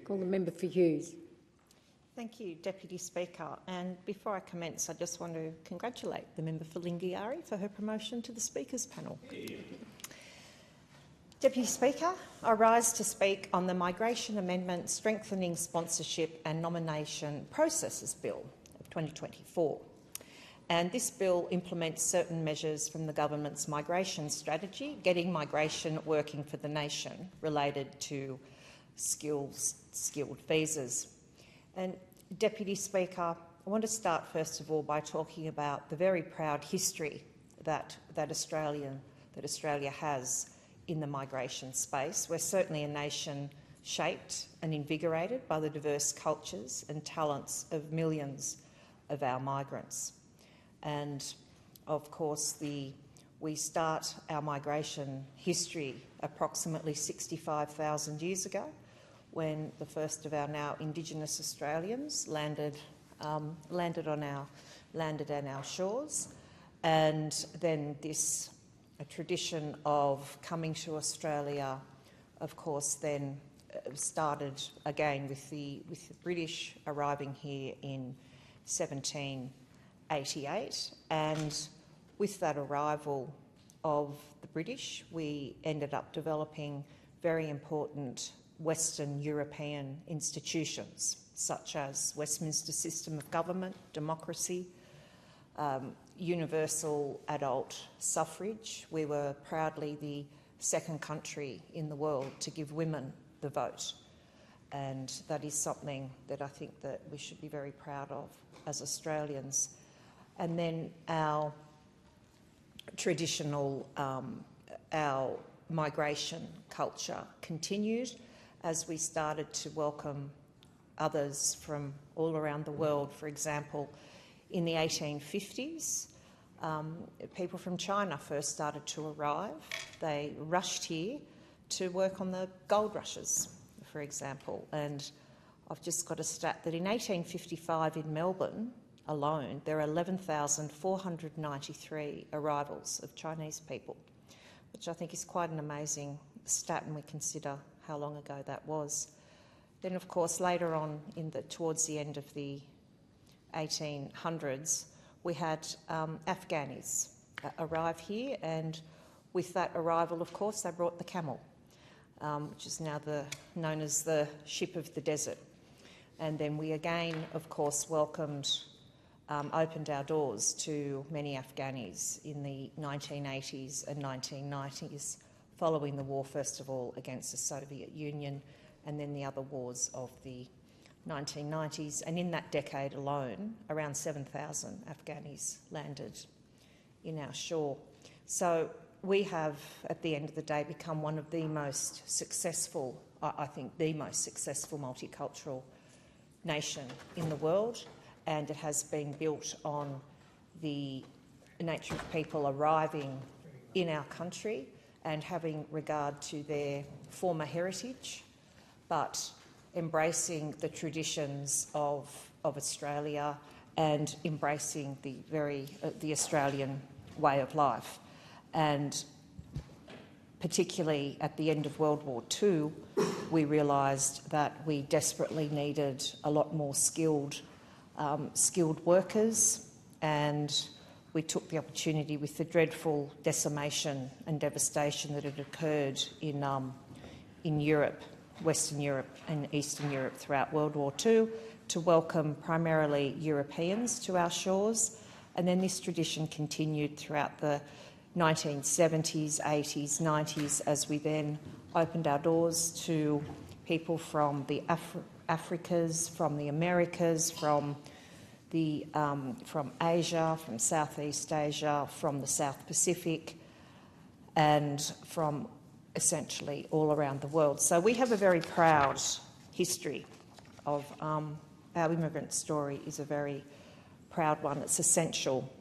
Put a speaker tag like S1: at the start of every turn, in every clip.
S1: Call the member for Hughes.
S2: Thank you, Deputy Speaker. And before I commence, I just want to congratulate the member for Lingiari for her promotion to the Speaker's panel. Deputy Speaker, I rise to speak on the Migration Amendment Strengthening Sponsorship and Nomination Processes Bill of 2024. And this bill implements certain measures from the government's migration strategy, getting migration working for the nation, related to skilled visas. And Deputy Speaker, I want to start first of all by talking about the very proud history that Australia has in the migration space. We're certainly a nation shaped and invigorated by the diverse cultures and talents of millions of our migrants. And of course, we start our migration history approximately 65,000 years ago, when the first of our now Indigenous Australians landed on our shores, and then this tradition of coming to Australia, of course, then started again with the British arriving here in 1788, and with that arrival of the British, we ended up developing very important Western European institutions, such as Westminster system of government, democracy, universal adult suffrage. We were proudly the second country in the world to give women the vote, and that is something that I think that we should be very proud of as Australians. And then our traditional, our migration culture continued as we started to welcome others from all around the world. For example, in the 1850s, people from China first started to arrive. They rushed here to work on the gold rushes, for example. And I've just got a stat that in 1855 in Melbourne alone, there are 11,493 arrivals of Chinese people, which I think is quite an amazing stat when we consider how long ago that was. Then, of course, later on, towards the end of the 1800s, we had Afghanis arrive here, and with that arrival, of course, they brought the camel, which is now known as the ship of the desert. And then we again, of course, opened our doors to many Afghanis in the 1980s and 1990s, following the war, first of all, against the Soviet Union, and then the other wars of the 1990s. And in that decade alone, around 7,000 Afghanis landed in our shore. So we have, at the end of the day, become one of the most successful, I think the most successful multicultural nation in the world, and it has been built on the nature of people arriving in our country and having regard to their former heritage, but embracing the traditions of Australia and embracing the Australian way of life. And particularly at the end of World War II, we realised that we desperately needed a lot more skilled workers, and we took the opportunity with the dreadful decimation and devastation that had occurred in Europe, Western Europe and Eastern Europe throughout World War II, to welcome primarily Europeans to our shores. And then this tradition continued throughout the 1970s, 80s, 90s, as we then opened our doors to people from the Africas, from the Americas, from Asia, from Southeast Asia, from the South Pacific, and from essentially all around the world. So we have a very proud history of our immigrant story is a very proud one. It's essential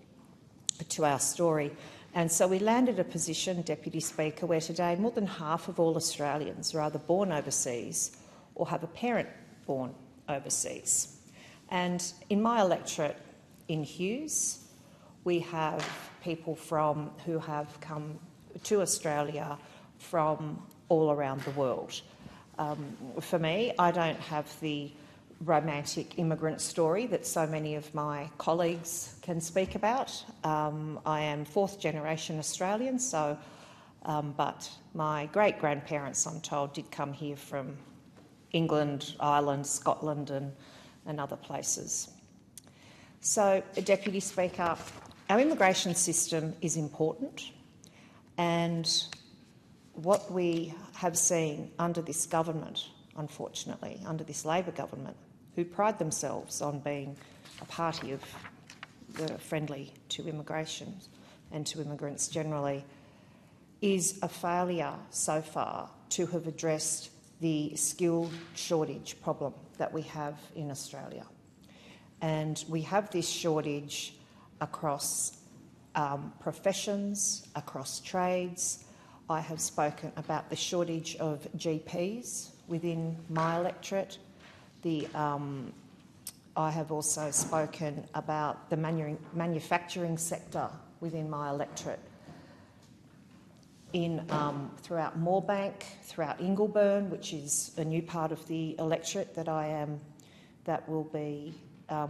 S2: to our story. And so we landed a position, Deputy Speaker, where today more than half of all Australians are either born overseas or have a parent born overseas. And in my electorate in Hughes, we have people who have come to Australia from all around the world. for me. I don't have the romantic immigrant story that so many of my colleagues can speak about. I am fourth generation Australian, so, but my great-grandparents, I'm told, did come here from England, Ireland, Scotland and other places. So, Deputy Speaker, our immigration system is important, and what we have seen under this government, unfortunately, under this Labor government, who pride themselves on being a party of the friendly to immigration and to immigrants generally, is a failure so far to have addressed the skill shortage problem that we have in Australia. And we have this shortage across professions, across trades. I have spoken about the shortage of GPs within my electorate. I have also spoken about the manufacturing sector within my electorate throughout Moorebank, throughout Ingleburn, which is a new part of the electorate that will be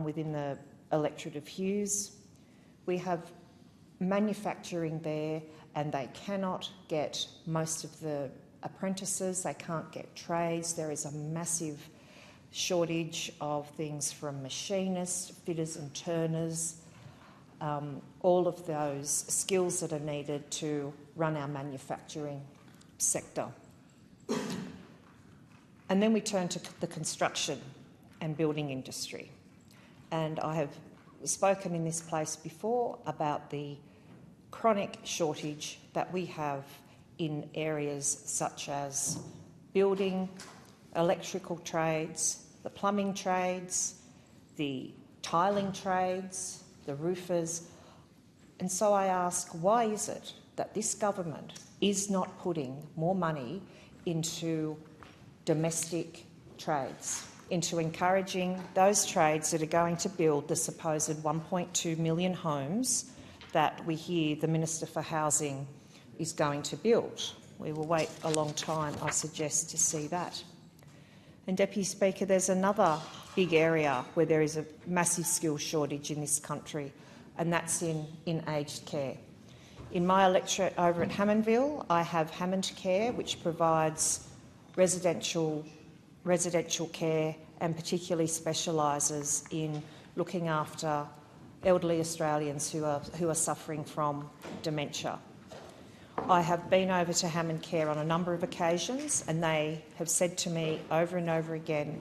S2: within the electorate of Hughes. We have manufacturing there, and they cannot get most of the apprentices, they can't get trades. There is a massive shortage of things from machinists, fitters and turners, all of those skills that are needed to run our manufacturing sector. And then we turn to the construction and building industry. And I have spoken in this place before about the chronic shortage that we have in areas such as building, electrical trades, the plumbing trades, the tiling trades, the roofers. And so I ask, why is it that this government is not putting more money into domestic trades, into encouraging those trades that are going to build the supposed 1.2 million homes that we hear the Minister for Housing is going to build? We will wait a long time, I suggest, to see that. And Deputy Speaker, there's another big area where there is a massive skills shortage in this country, and that's in aged care. In my electorate over at Hammondville, I have Hammond Care, which provides residential care and particularly specialises in looking after elderly Australians who are suffering from dementia. I have been over to Hammond Care on a number of occasions, and they have said to me over and over again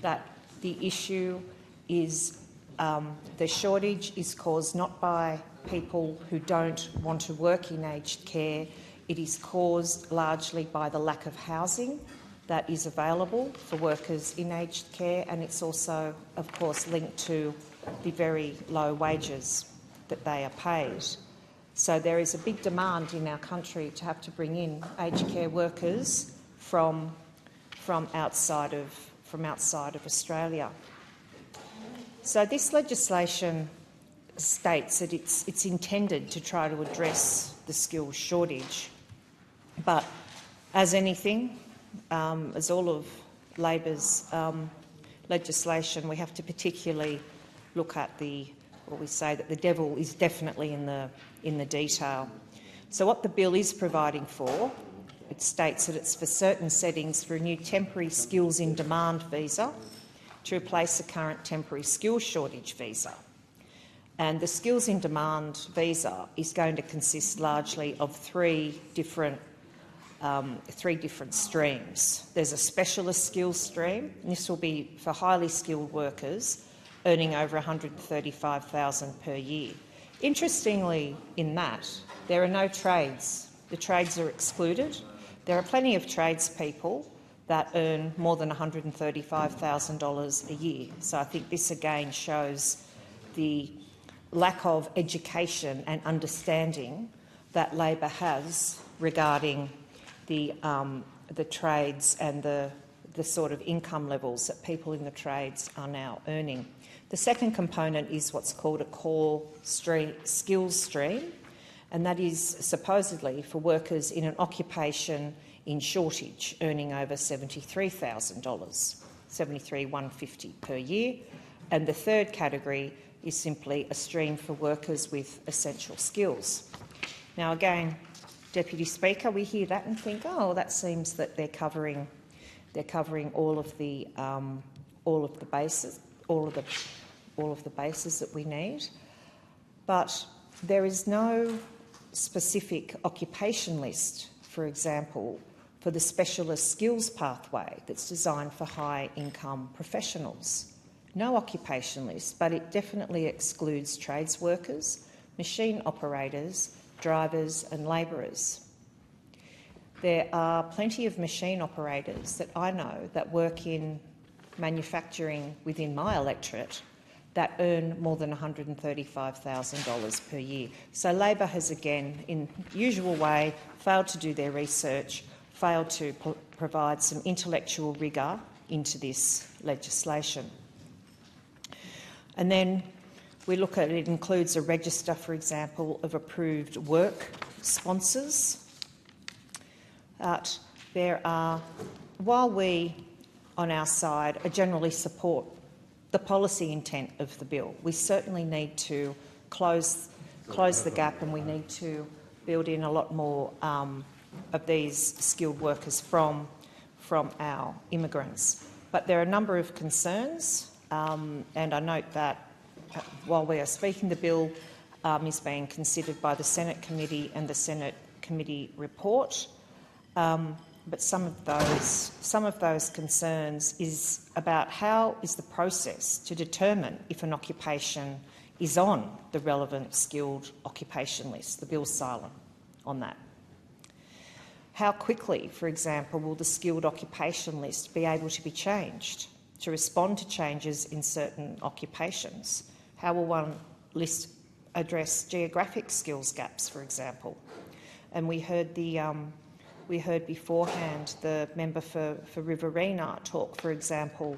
S2: that the issue is the shortage is caused not by people who don't want to work in aged care. It is caused largely by the lack of housing that is available for workers in aged care, and it's also, of course, linked to the very low wages that they are paid. So there is a big demand in our country to have to bring in aged care workers from outside of Australia. So this legislation states that it's intended to try to address the skills shortage, but as anything, as all of Labor's legislation, we have to particularly look at we say that the devil is definitely in the detail. So what the bill is providing for, it states that it's for certain settings for a new temporary skills in demand visa to replace the current temporary skills shortage visa. And the skills in demand visa is going to consist largely of three different streams. There's a specialist skills stream, and this will be for highly skilled workers earning over $135,000 per year. Interestingly, in that, there are no trades. The trades are excluded. There are plenty of tradespeople that earn more than $135,000 a year. So I think this again shows the lack of education and understanding that Labor has regarding the trades and the sort of income levels that people in the trades are now earning. The second component is what's called a core skills stream, and that is supposedly for workers in an occupation in shortage, earning over $73,000, $73,150 per year. And the third category is simply a stream for workers with essential skills. Now, again, Deputy Speaker, we hear that and think, oh, that seems that they're covering all of the bases that we need. But there is no specific occupation list, for example, for the specialist skills pathway that's designed for high-income professionals. No occupation list, but it definitely excludes trades workers, machine operators, drivers and labourers. There are plenty of machine operators that I know that work in manufacturing within my electorate that earn more than $135,000 per year. So Labor has, again, in usual way, failed to do their research, failed to provide some intellectual rigour into this legislation. And then we look at it includes a register, for example, of approved work sponsors. There are, while we on our side generally support the policy intent of the bill, we certainly need to close the gap, and we need to build in a lot more of these skilled workers from our immigrants. But there are a number of concerns, and I note that while we are speaking, the bill is being considered by the Senate committee and the Senate committee report. But some of those concerns is about how is the process to determine if an occupation is on the relevant skilled occupation list. The bill's silent on that. How quickly, for example, will the skilled occupation list be able to be changed to respond to changes in certain occupations? How will one list address geographic skills gaps, for example? And we heard beforehand the member for Riverina talk, for example,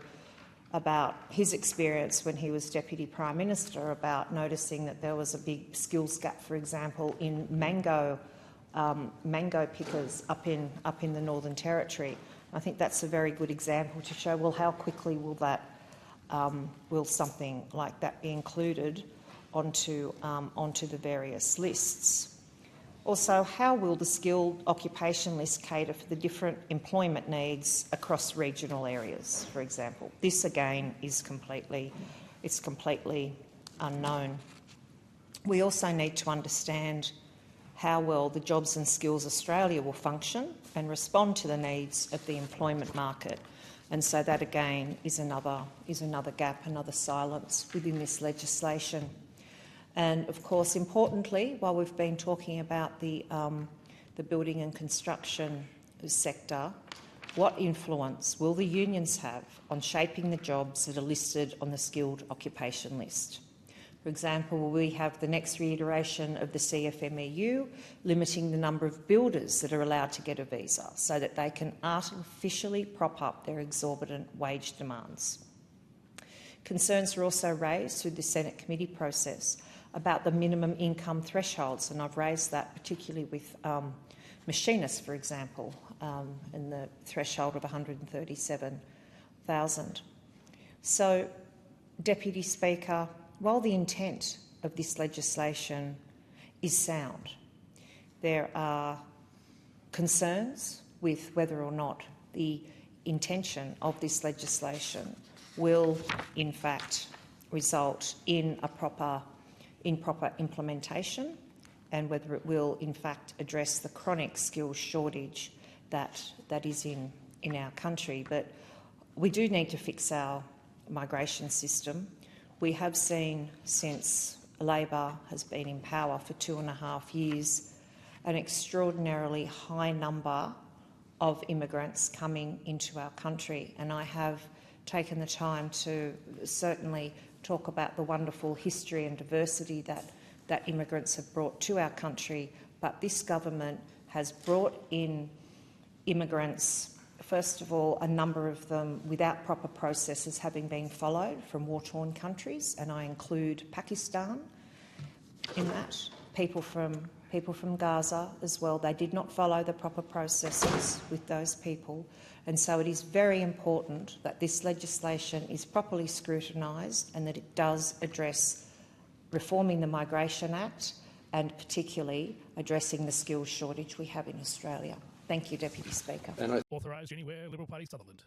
S2: about his experience when he was Deputy Prime Minister about noticing that there was a big skills gap, for example, in mango pickers up in the Northern Territory. I think that's a very good example to show, well, how quickly will something like that be included onto the various lists? Also, how will the skilled occupation list cater for the different employment needs across regional areas, for example? This, again, is completely unknown. We also need to understand how well the Jobs and Skills Australia will function and respond to the needs of the employment market. And so that, again, is another gap, another silence within this legislation. And, of course, importantly, while we've been talking about the building and construction sector, what influence will the unions have on shaping the jobs that are listed on the skilled occupation list? For example, will we have the next reiteration of the CFMEU limiting the number of builders that are allowed to get a visa so that they can artificially prop up their exorbitant wage demands? Concerns were also raised through the Senate committee process about the minimum income thresholds, and I've raised that particularly with machinists, for example, and the threshold of $137,000. So, Deputy Speaker, while the intent of this legislation is sound, there are concerns with whether or not the intention of this legislation will, in fact, result in proper implementation, and whether it will, in fact, address the chronic skills shortage that is in our country. But we do need to fix our migration system. We have seen, since Labor has been in power for 2.5 years, an extraordinarily high number of immigrants coming into our country, and I have taken the time to certainly talk about the wonderful history and diversity that immigrants have brought to our country. But this government has brought in immigrants, first of all, a number of them without proper processes having been followed from war-torn countries, and I include Pakistan in that, people from people from Gaza as well. They did not follow the proper processes with those people, and so it is very important that this legislation is properly scrutinised and that it does address reforming the Migration Act and particularly addressing the skills shortage we have in Australia. Thank you, Deputy Speaker.
S1: Authorised anywhere, Liberal Party, Sutherland.